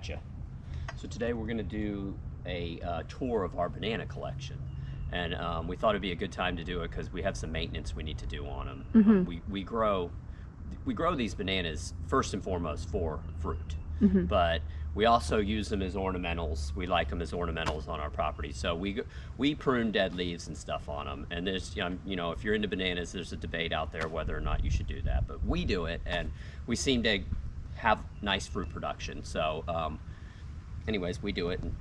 at you. So today we're going to do a tour of our banana collection, and we thought it'd be a good time to do it because we have some maintenance we need to do on them. Mm-hmm. We grow these bananas first and foremost for fruit, Mm-hmm. but we also use them as ornamentals. We like them as ornamentals on our property. So we prune dead leaves and stuff on them. And there's, you know, if you're into bananas, there's a debate out there whether or not you should do that. But we do it, and we seem to have nice fruit production. So anyways, we do it, and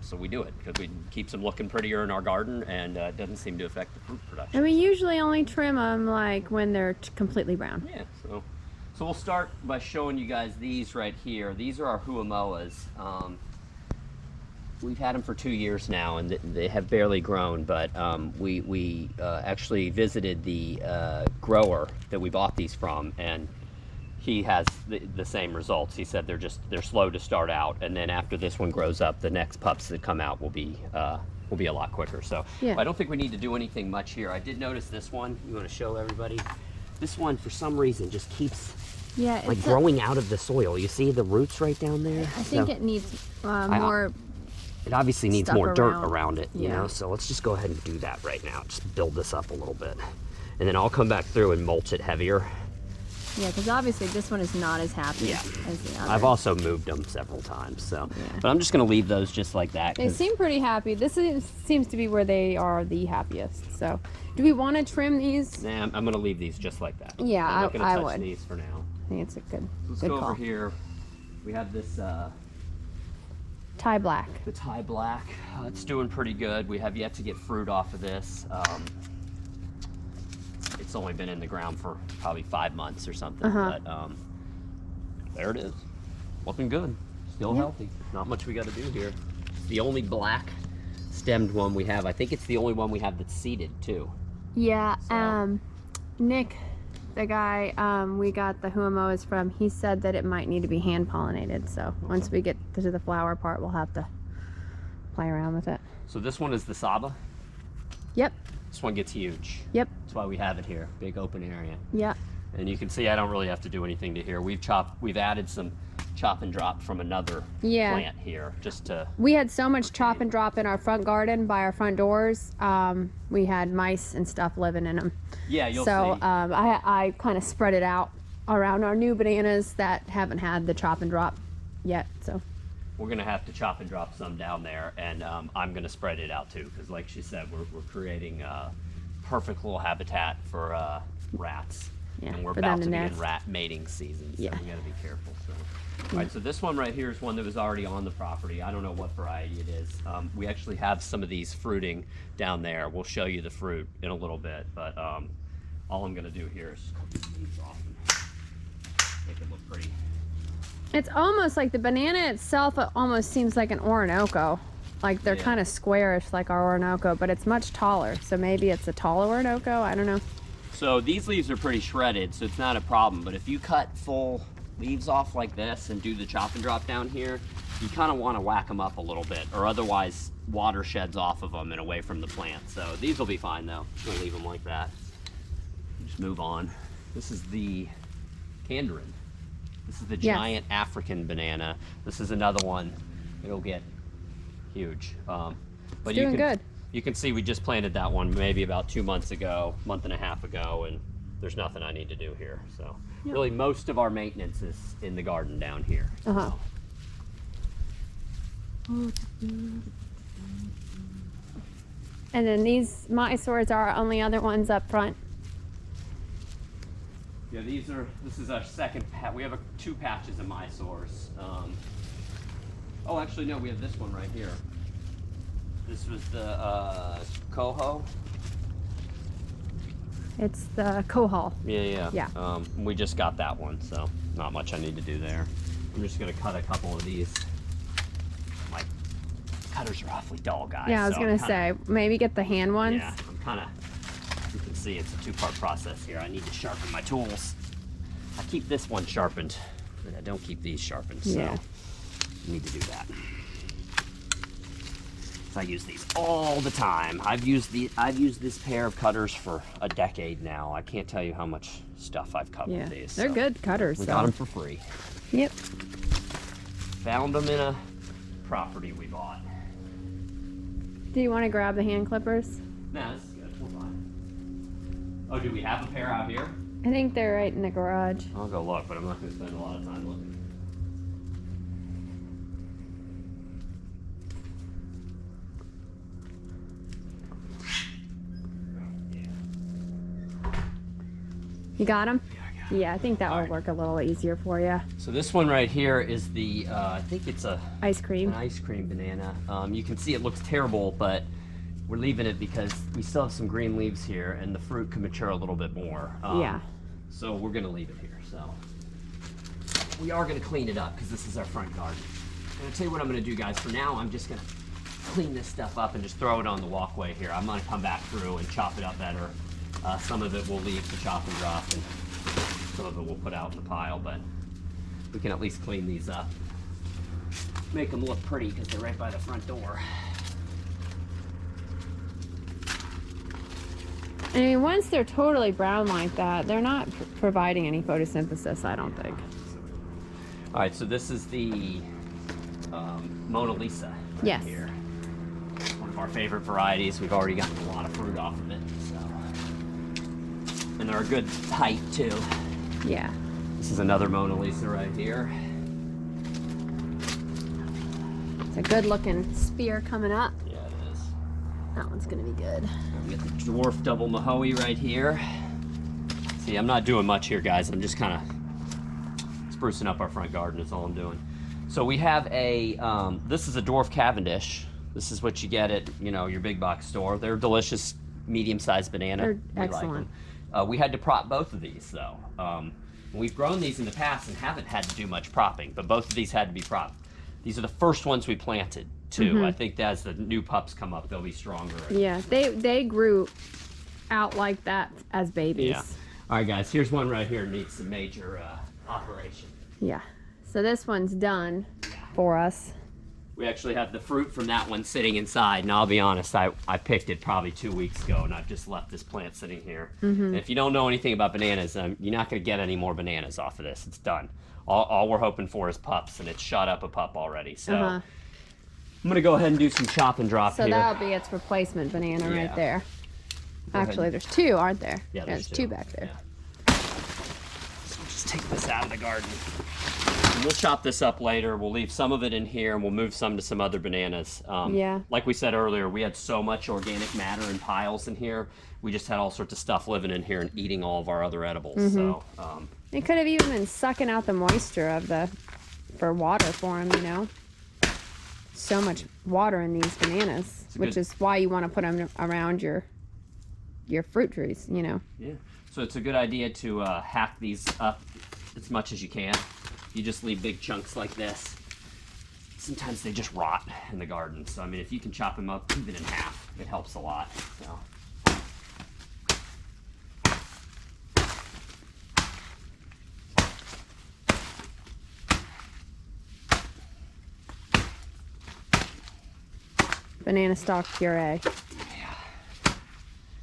so we do it because it keeps them looking prettier in our garden, and it doesn't seem to affect the fruit production. And we usually only trim them like when they're completely brown. Yeah, so we'll start by showing you guys these right here. These are our huamoas. We've had them for 2 years now, and they have barely grown, but we actually visited the grower that we bought these from, and he has the same results. He said they're slow to start out, and then after this one grows up, the next pups that come out will be a lot quicker. So yeah. I don't think we need to do anything much here. I did notice this one. You want to show everybody? This one, for some reason, just keeps like growing out of the soil. You see the roots right down there? I think it needs more. It obviously needs more dirt around it, you yeah. know? So let's just go ahead and do that right now. Just build this up a little bit. And then I'll come back through and mulch it heavier. Yeah, because obviously this one is not as happy Yeah. as the other. I've also moved them several times, so. Yeah. But I'm just gonna leave those just like that. They seem pretty happy. This seems to be where they are the happiest. So, do we want to trim these? Nah, I'm gonna leave these just like that. Yeah, I'm not gonna I touch would. these for now. I think it's a good, Let's good go call. over here. We have this Thai black. the Thai black. It's doing pretty good. We have yet to get fruit off of this. It's only been in the ground for probably 5 months or something, but there it is, looking good, still healthy. Not much we got to do here. It's the only black stemmed one we have. I think it's the only one we have that's seeded too. Yeah, So. Nick, the guy we got the huamoas from, he said that it might need to be hand pollinated. So once we get to the flower part, we'll have to play around with it. So this one is the Saba. Yep. This one gets huge. Yep. That's why we have it here, big open area. Yeah. And you can see I don't really have to do anything to here. We've added some chop and drop from another plant here, just to. We had so much chop and drop in our front garden by our front doors. We had mice and stuff living in them. Yeah, you'll so, see. I kind of spread it out around our new bananas that haven't had the chop and drop yet. So. We're gonna have to chop and drop some down there, and I'm gonna spread it out too, because like she said, we're creating a perfect little habitat for rats. Yeah, and we're for about them to be nest. in rat mating season, so Yeah. we gotta be careful. So. All right, so this one right here is one that was already on the property. I don't know what variety it is. We actually have some of these fruiting down there. We'll show you the fruit in a little bit, but all I'm gonna do here is cut these leaves off and make it look pretty. It's almost like the banana itself, it almost seems like an Orinoco. Like they're kind of squarish like our Orinoco, but it's much taller. So maybe it's a taller Orinoco, I don't know. So these leaves are pretty shredded, so it's not a problem. But if you cut full leaves off like this and do the chop and drop down here, you kind of want to whack them up a little bit, or otherwise water sheds off of them and away from the plant. So these will be fine though. Just gonna leave them like that. Just move on. This is the Candarin. This is the giant African banana. This is another one. It'll get huge. But It's doing good. You can see we just planted that one maybe about 2 months ago, month and a half ago, and there's nothing I need to do here. So really most of our maintenance is in the garden down here. And then these Mysoras are our only other ones up front. Yeah, this is our second patch. We have 2 patches of Mysores. Oh, actually, no, we have this one right here. This was the coho. It's the cohol. Yeah. We just got that one, so not much I need to do there. I'm just gonna cut a couple of these. My cutters are awfully dull, guys. Yeah, I was so gonna say, maybe get the hand ones. Yeah, I'm kinda, you can see it's a 2-part process here. I need to sharpen my tools. I keep this one sharpened, but I don't keep these sharpened, so I need to do that. I use these all the time. I've used this pair of cutters for a decade now. I can't tell you how much stuff I've cut with these. They're good cutters. We got them for free. Yep. Found them in a property we bought. Do you want to grab the hand clippers? No, this is good. We're fine. Oh, do we have a pair out here? I think they're right in the garage. I'll go look, but I'm not going to spend a lot of time looking. You got them? Yeah, I got it. Yeah, I think that will work a little easier for you. So this one right here is the, I think it's an Ice cream. ice cream banana. You can see it looks terrible, but we're leaving it because we still have some green leaves here and the fruit could mature a little bit more. Yeah. So we're gonna leave it here. So we are gonna clean it up because this is our front garden. And I'll tell you what I'm gonna do, guys. For now, I'm just gonna clean this stuff up and just throw it on the walkway here. I'm gonna come back through and chop it up better. Some of it we'll leave to chop and drop, and some of it we'll put out in the pile, but we can at least clean these up. Make them look pretty because they're right by the front door. I mean, once they're totally brown like that, they're not providing any photosynthesis, I don't think. All right, so this is the Mona Lisa right Yes. here. One of our favorite varieties. We've already gotten a lot of fruit off of it, so. And they're a good height too. Yeah. This is another Mona Lisa right here. It's a good looking spear coming up. Yeah, it is. That one's gonna be good. We got the dwarf double Mahoe right here. See, I'm not doing much here, guys. I'm just kind of sprucing up our front garden is all I'm doing. So we have a, this is a dwarf Cavendish. This is what you get at, you know, your big box store. They're delicious, medium-sized banana. They're We like excellent. them. We had to prop both of these, though. We've grown these in the past and haven't had to do much propping, but both of these had to be propped. These are the first ones we planted, too. Mm-hmm. I think as the new pups come up, they'll be stronger. Yeah, they grew out like that as babies. Yeah. All right, guys, here's one right here that needs some major operation. Yeah. So this one's done for us. We actually have the fruit from that one sitting inside, and I'll be honest, I picked it probably 2 weeks ago, and I've just left this plant sitting here. And if you don't know anything about bananas, you're not going to get any more bananas off of this. It's done. All we're hoping for is pups, and it's shot up a pup already. So I'm going to go ahead and do some chop and drop So here. that'll be its replacement banana Yeah. right there. Go ahead. Actually, there's two, aren't there? Yeah, there's two back there. Yeah. So we'll just take this out of the garden. And we'll chop this up later. We'll leave some of it in here, and we'll move some to some other bananas. Yeah. Like we said earlier, we had so much organic matter in piles in here. We just had all sorts of stuff living in here and eating all of our other edibles. So It could have even been sucking out the moisture of for water for them, you know. So much water in these bananas, which is why you want to put them around your fruit trees, you know. yeah. So it's a good idea to hack these up as much as you can. You just leave big chunks like this. Sometimes they just rot in the garden. So, I mean, if you can chop them up even in half, it helps a lot. So. Banana stalk puree.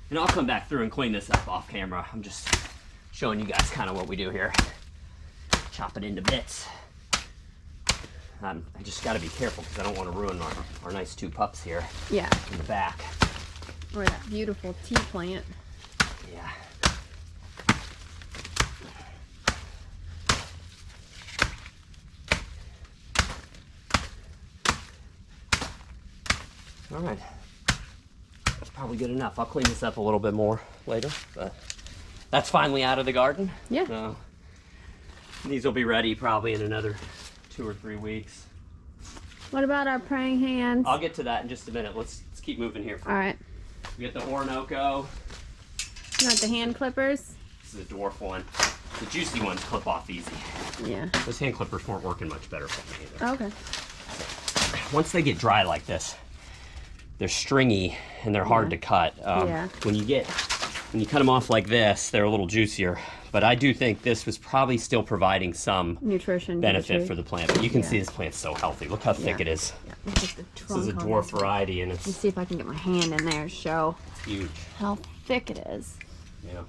And I'll come back through and clean this up off camera. I'm just showing you guys kind of what we do here. Chop it into bits. I just got to be careful because I don't want to ruin our nice two pups here Yeah. in the back. Or that beautiful tea plant. Yeah. All right. That's probably good enough. I'll clean this up a little bit more later, but that's finally out of the garden. Yeah. So these will be ready probably in another 2 or 3 weeks. What about our praying hands? I'll get to that in just a minute. Let's keep moving here. All right. We got the Orinoco. Not the hand clippers? This is a dwarf one. The juicy ones clip off easy. Yeah. Those hand clippers weren't working much better for me either. Okay. Once they get dry like this, they're stringy and they're hard to cut. Yeah. When you cut them off like this, they're a little juicier. But I do think this was probably still providing some Nutrition benefit for the plant. But you can see this plant's so healthy. Look how thick Yeah. it is. Yeah, look at the This trunk is a on dwarf this one. variety and Let's it's see if I can get my hand in there to show huge. how thick it is. Yeah.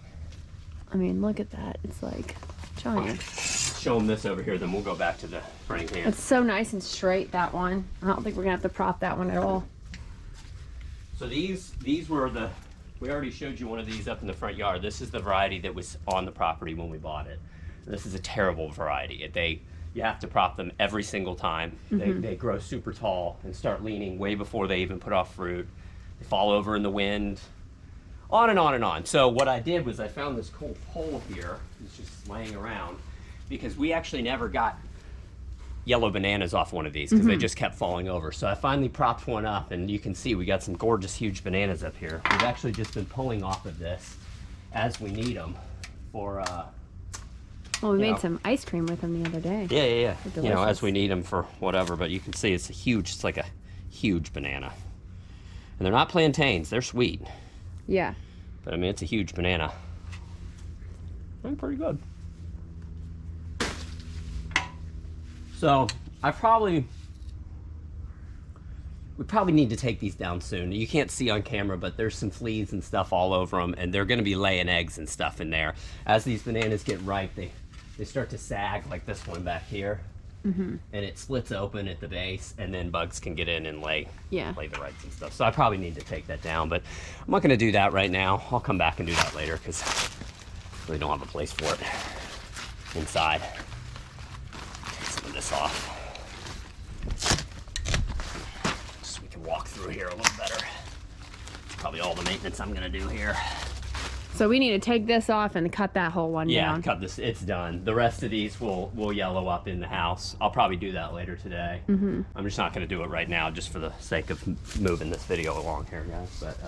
I mean, look at that. It's like giant. show them this over here, then we'll go back to the praying hands. It's so nice and straight, that one. I don't think we're gonna have to prop that one at all. So these were the, we already showed you one of these up in the front yard. This is the variety that was on the property when we bought it. This is a terrible variety. You have to prop them every single time. They grow super tall and start leaning way before they even put off fruit. They fall over in the wind, on and on and on. So what I did was I found this cool pole here. It's just laying around because we actually never got yellow bananas off one of these because they just kept falling over. So I finally propped one up, and you can see we got some gorgeous huge bananas up here. We've actually just been pulling off of this as we need them for well, we made some ice cream with them the other day. yeah. They're You know, as delicious. we need them for whatever. But you can see it's like a huge banana, and they're not plantains. They're sweet, Yeah. but I mean it's a huge banana. They're pretty good. So we probably need to take these down soon. You can't see on camera, but there's some fleas and stuff all over them, and they're going to be laying eggs and stuff in there. As these bananas get ripe, they start to sag like this one back here, and it splits open at the base, and then bugs can get in and lay the rights and stuff. So I probably need to take that down, but I'm not going to do that right now. I'll come back and do that later because I really don't have a place for it inside. Take some of this off so we can walk through here a little better. It's probably all the maintenance I'm going to do here. So we need to take this off and cut that whole one Yeah, down. cut this. It's done. The rest of these will yellow up in the house. I'll probably do that later today. I'm just not going to do it right now, just for the sake of moving this video along here, guys. But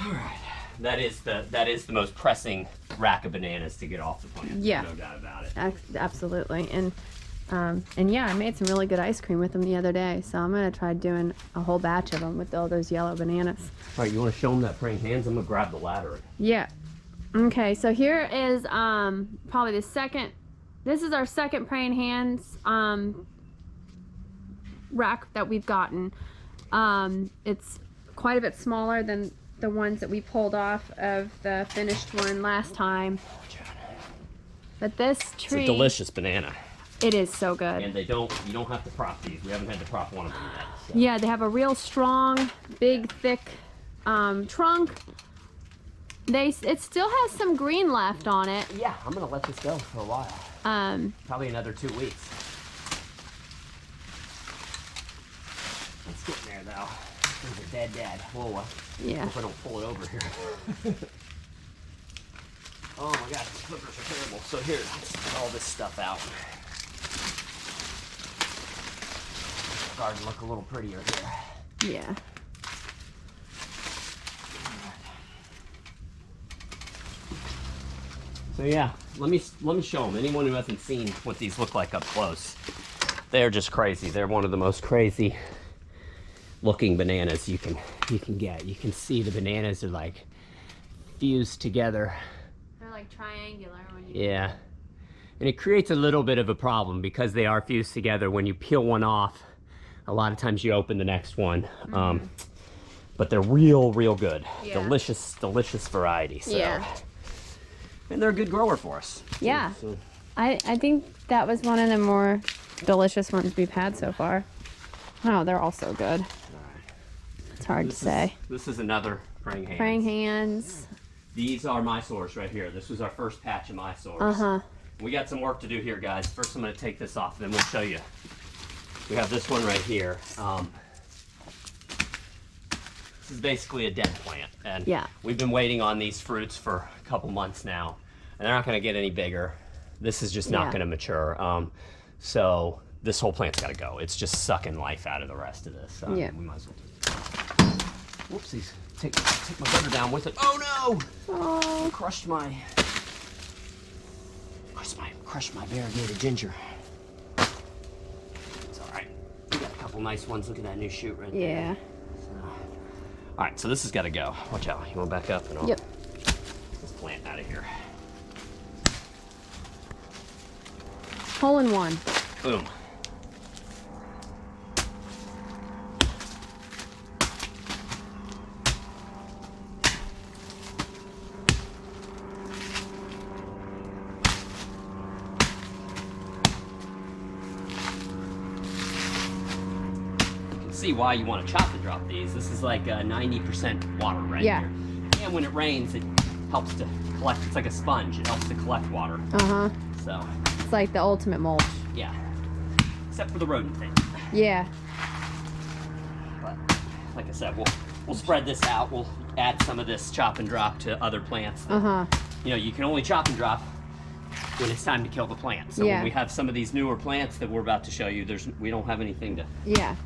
all right, that is the most pressing rack of bananas to get off the plant. Yeah. No doubt about it. Absolutely. And yeah, I made some really good ice cream with them the other day. So I'm gonna try doing a whole batch of them with all those yellow bananas. All right, you want to show them that praying hands? I'm gonna grab the ladder. Yeah. Okay, so here is probably the second. This is our second praying hands rack that we've gotten. It's quite a bit smaller than the ones that we pulled off of the finished one last time. But this tree, It's a delicious banana, it is so good. and you don't have to prop these. We haven't had to prop one of them yet. So. Yeah, they have a real strong, big, thick trunk. It still has some green left on it. Yeah, I'm gonna let this go for a while. Probably another 2 weeks. Let's get in there though. Things are dead. Whoa, Yeah. hope I don't pull it over here. Oh my gosh, these clippers are terrible. So here, let's get all this stuff out. Garden look a little prettier here. Yeah. So yeah, let me show them. Anyone who hasn't seen what these look like up close, they're just crazy. They're one of the most crazy looking bananas you can get. You can see the bananas are like fused together. They're like triangular when Yeah, and it creates a little bit of a problem because they are fused together. When you peel one off, a lot of times you open the next one. But they're real good. Yeah. Delicious variety. So. Yeah. And they're a good grower for us. Yeah. So, I think that was one of the more delicious ones we've had so far. Oh, they're all so good. It's hard to say. This is another praying hands. Praying hands. These are Mysores right here. This was our first patch of Mysores. Uh-huh. We got some work to do here, guys. First, I'm going to take this off, then we'll show you. We have this one right here. This is basically a dead plant, and Yeah. we've been waiting on these fruits for a couple months now, and they're not going to get any bigger. This is just not Yeah. going to mature. So this whole plant's got to go. It's just sucking life out of the rest of this. Yeah. We might as well whoopsies. Take my butter down with it. Oh no! Oh. Crushed my variegated ginger. It's all right. We got a couple nice ones. Look at that new shoot right there. Yeah. All right, so this has got to go. Watch out. You want to back up and I'll Yep. get this plant out of here. Hole in one. Boom. see why you want to chop and drop these. This is like 90% water right Yeah. here. And when it rains, it helps to collect. It's like a sponge. It helps to collect water. Uh-huh. So, It's like the ultimate mulch. yeah. Except for the rodent thing. Yeah. But like I said, we'll spread this out. We'll add some of this chop and drop to other plants. That, Uh-huh. you know, you can only chop and drop when it's time to kill the plant. So Yeah. when we have some of these newer plants that we're about to show you, we don't have anything to. Yeah.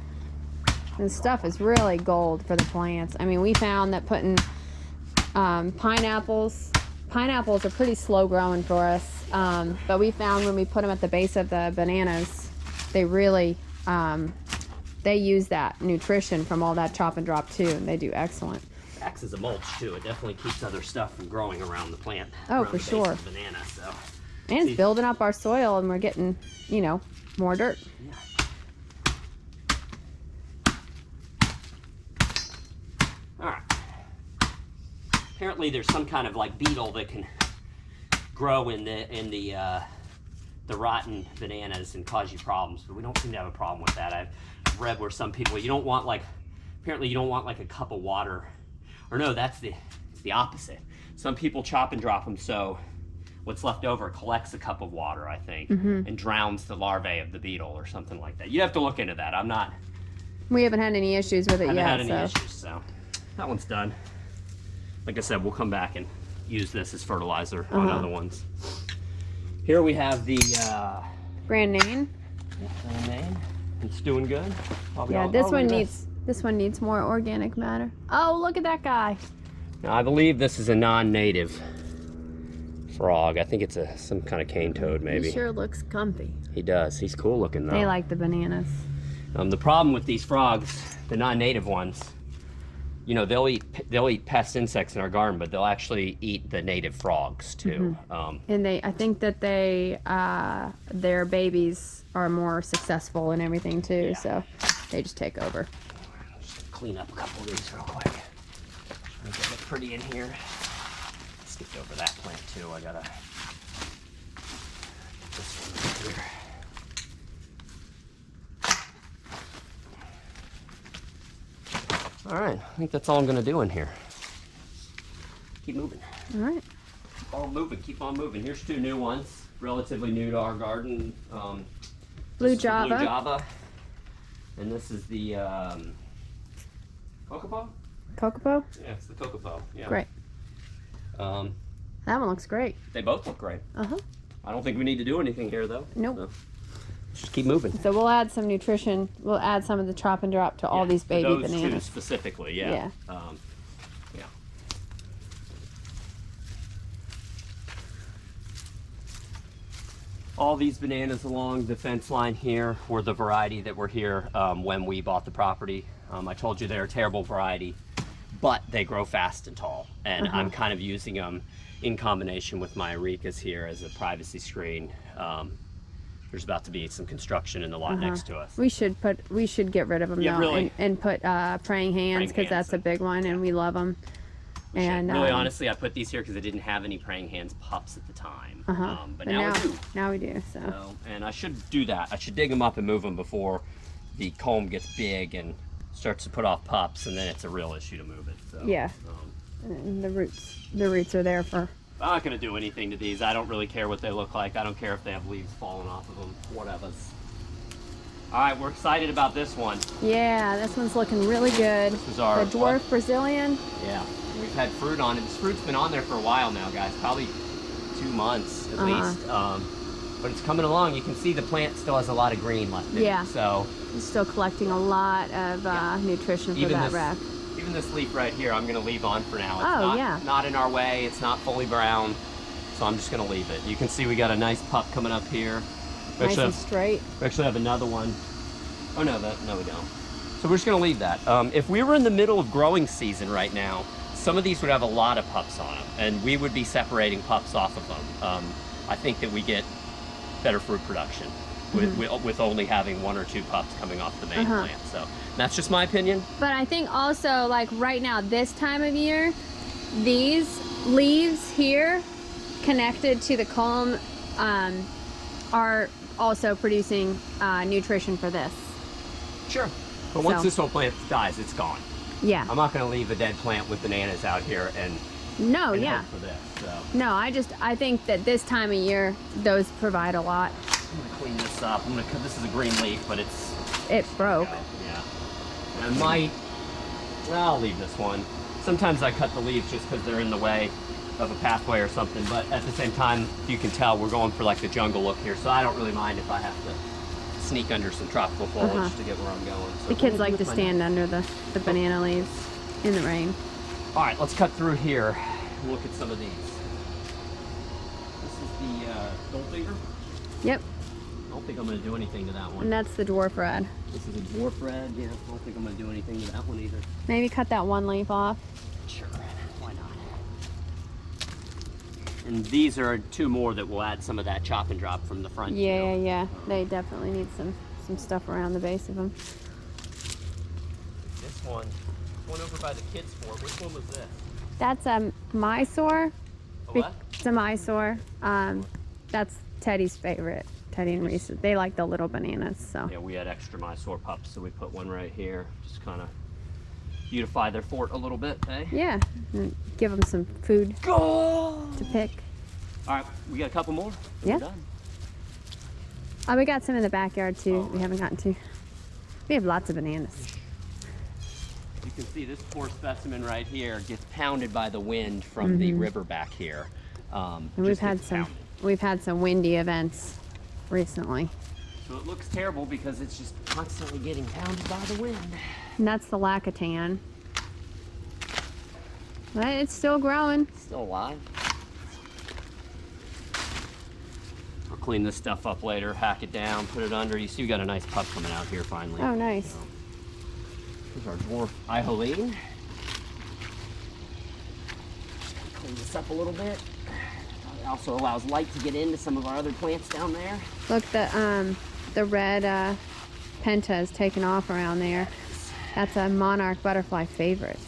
This stuff is really gold for the plants. I mean, we found that putting pineapples are pretty slow growing for us. But we found when we put them at the base of the bananas, they really, they use that nutrition from all that chop and drop too, and they do excellent. Acts as a mulch too. It definitely keeps other stuff from growing around the plant. Oh, around for the base sure. of the banana, so. And it's See- building up our soil, and we're getting, you know, more dirt. Yeah. All right. Apparently, there's some kind of like beetle that can grow in the rotten bananas and cause you problems, but we don't seem to have a problem with that. I've read where some people apparently you don't want like a cup of water, or no, it's the opposite. Some people chop and drop them so what's left over collects a cup of water, I think, and drowns the larvae of the beetle or something like that. You have to look into that. We haven't had any issues with it I haven't yet. had any So. issues, so that one's done. Like I said, we'll come back and use this as fertilizer on other ones. Here we have the Grand Name. name. It's doing good. Probably Yeah, all- this oh, one look at needs more organic matter. Oh, look at that guy. Now, I believe this is a non-native frog. I think it's some kind of cane toad, maybe. He sure looks comfy. He does. He's cool looking though. They like the bananas. The problem with these frogs, the non-native ones, you know, they'll eat pest insects in our garden, but they'll actually eat the native frogs too. And I think that their babies are more successful and everything too. Yeah. So they just take over. Just clean up a couple of these real quick. Make it look pretty in here. Skipped over that plant too. I gotta get this one right here. All right, I think that's all I'm gonna do in here. Keep moving. All right. Keep on moving. Keep on moving. Here's two new ones, relatively new to our garden. Blue This is the Java. Blue Java, and this is the Kokopo. Kokopo? Yeah, it's the Kokopo. Yeah. Great. Um, That one looks great. they both look great. Uh-huh. I don't think we need to do anything here though. Nope. So, just keep moving. So we'll add some nutrition. We'll add some of the chop and drop to all Yeah, these for baby those two bananas. specifically, yeah. Yeah. Yeah. All these bananas along the fence line here were the variety that were here when we bought the property. I told you they're a terrible variety, but they grow fast and tall. And I'm kind of using them in combination with my Eureka's here as a privacy screen. There's about to be some construction in the lot next to us. We should get rid of them Yeah, though, really. and put praying hands, because hands, that's a big one, and we love them. And Really, honestly, I put these here because I didn't have any praying hands pups at the time. But and now we do. Now we do. So So, and I should do that. I should dig them up and move them before the comb gets big and starts to put off pups, and then it's a real issue to move it. So, yeah, and the roots are there for. I'm not going to do anything to these. I don't really care what they look like. I don't care if they have leaves falling off of them. Whatever's. All right, we're excited about this one. Yeah, this one's looking really good. This is our The dwarf Brazilian. Yeah, we've had fruit on it. This fruit's been on there for a while now, guys. Probably 2 months at least. But it's coming along. You can see the plant still has a lot of green left in Yeah. it. So It's still collecting a lot of nutrition for that rack. Even this leaf right here, I'm going to leave on for now. It's Oh, not, yeah. not in our way. It's not fully brown. So I'm just going to leave it. You can see we got a nice pup coming up here. Nice and straight. We actually have another one. Oh, no, we don't. So we're just going to leave that. If we were in the middle of growing season right now, some of these would have a lot of pups on them, and we would be separating pups off of them. I think that we get better fruit production with only having 1 or 2 pups coming off the main plant. So that's just my opinion. But I think also, like right now, this time of year, these leaves here connected to the culm are also producing nutrition for this. Sure. But once So- this whole plant dies, it's gone. Yeah. I'm not going to leave a dead plant with bananas out here and No, and yeah. hope for this. So No, I think that this time of year, those provide a lot. I'm going to clean this up. I'm going to cut. This is a green leaf, but It broke. Yeah. And I'll leave this one. Sometimes I cut the leaves just because they're in the way of a pathway or something, but at the same time, you can tell we're going for like the jungle look here, so I don't really mind if I have to sneak under some tropical foliage to get where I'm going. So The kids like to stand under the banana leaves in the rain. All right, let's cut through here and look at some of these. This is the Goldfinger. Yep. I don't think I'm going to do anything to that one. And that's the dwarf red. This is a dwarf red. Yeah, I don't think I'm going to do anything to that one either. Maybe cut that one leaf off. Sure, why not? And these are two more that will add some of that chop and drop from the front. Yeah, yeah. They definitely need some stuff around the base of them. This one over by the kids' fort. Which one was this? That's a Mysore. A what? It's a Mysore. That's Teddy's favorite. Teddy and Reese, they like the little bananas, so. Yeah, we had extra Mysore pups, so we put one right here. Just kind of beautify their fort a little bit, eh? Yeah, and give them some food to pick. All right, we got a couple more. Yeah. We're done. Oh, we got some in the backyard too. Oh, We right. haven't gotten to. We have lots of bananas. You can see this poor specimen right here gets pounded by the wind from the river back here. And Just gets pounded. we've had some windy events recently. So it looks terrible because it's just constantly getting pounded by the wind. And that's the lacatan. But it's still growing. Still alive. I'll clean this stuff up later, hack it down, put it under. You see we got a nice pup coming out here finally. Oh, nice. So, here's our dwarf Iholine. Just gonna clean this up a little bit. It also allows light to get into some of our other plants down there. Look, the red penta is taking off around there. That's a monarch butterfly favorite.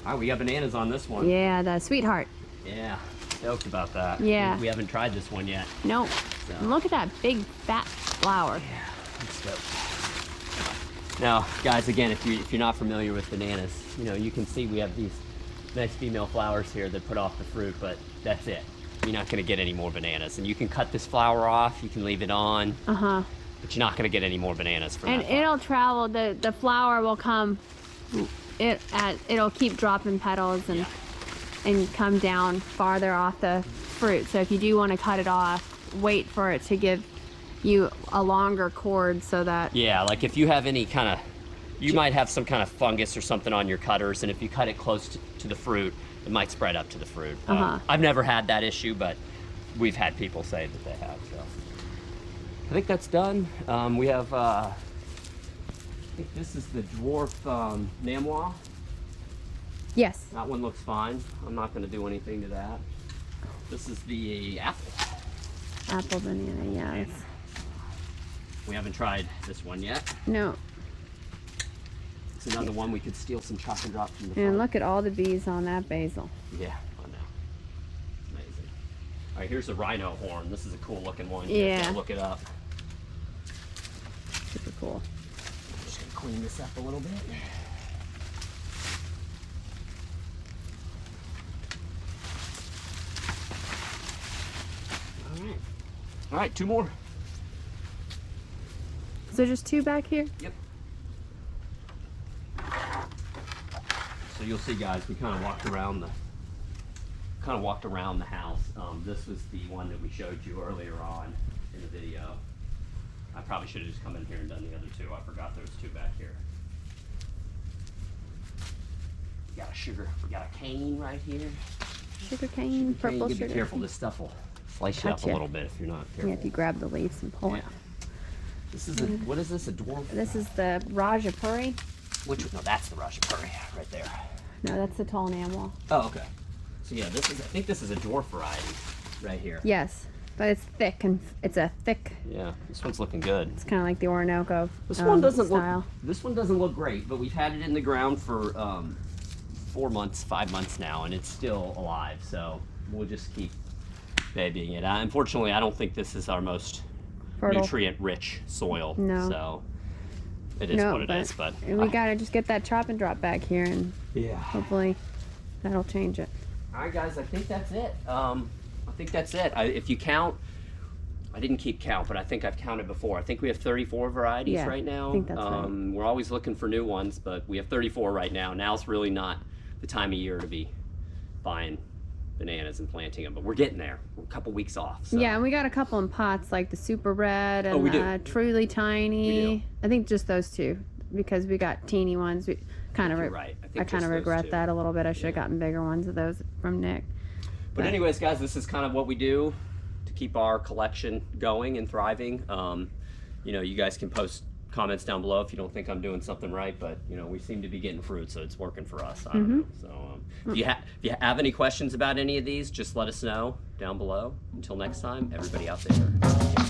All right, we got bananas on this one. Yeah, the sweetheart. Yeah, stoked about that. Yeah. We haven't tried this one yet. Nope. So. And look at that big fat flower. Yeah, I'm stoked. Now, guys, again, if you're not familiar with bananas, you can see we have these nice female flowers here that put off the fruit, but that's it. You're not going to get any more bananas. And you can cut this flower off, you can leave it on, Uh-huh. but you're not going to get any more bananas from And that flower. it'll travel, the flower will come, it'll keep dropping petals and come down farther off the fruit. So if you do want to cut it off, wait for it to give you a longer cord so that, Yeah, like if you have any kind of, you might have some kind of fungus or something on your cutters, and if you cut it close to the fruit, it might spread up to the fruit. I've never had that issue, but we've had people say that they have. So I think that's done. We have, I think this is the dwarf Namwa. yes. That one looks fine. I'm not going to do anything to that. This is the apple. Apple banana, yes. We haven't tried this one yet. No, It's another one we could steal some chop and drop from the and farm. look at all the bees on that basil. Yeah, I know. Amazing. All right, here's a rhino horn. This is a cool looking one. Yeah. Look it up. Super cool. I'm just gonna clean this up a little bit. All right. All right, two more. Is there just two back here? Yep. So you'll see, guys, we kind of walked around the house. This was the one that we showed you earlier on in the video. I probably should have just come in here and done the other two. I forgot there was two back here. We got a sugar. We got a cane right here. Sugar cane, purple You gotta sugar be careful. cane. This stuff will slice you up a Gotcha. little bit if you're not careful. Yeah, if you grab the leaves and pull Yeah. it. This is a, what is this? A dwarf? This is the Rajapuri. Which? No, that's the Rajapuri right there. No, that's the tall enamel. Oh, okay. So yeah, this is. I think this is a dwarf variety right here. Yes, but it's thick and it's a thick. Yeah, this one's looking good. It's kind of like the Orinoco. This one doesn't style. look. This one doesn't look great, but we've had it in the ground for 4 months, 5 months now, and it's still alive. So we'll just keep babying it. Unfortunately, I don't think this is our most Fertile. nutrient-rich soil. No. So It is No, what it is, but we gotta just get that chop and drop back here, and yeah, hopefully that'll change it. All right, guys, I think that's it. If you count, I didn't keep count, but I think I've counted before. I think we have 34 varieties right now. I think that's right. We're always looking for new ones, but we have 34 right now. Now's really not the time of year to be buying bananas and planting them, but we're getting there. We're a couple weeks off. So. Yeah, and we got a couple in pots, like the super red and we do. truly tiny. We do. I think just those two, because we got teeny ones. We kind of right. I kind of regret that a little bit. I should have gotten bigger ones of those from Nick. But anyways, guys, this is kind of what we do to keep our collection going and thriving. You know, you guys can post comments down below if you don't think I'm doing something right, but you know, we seem to be getting fruit, so it's working for us. I don't know. So if you have any questions about any of these, just let us know down below. Until next time, everybody out there.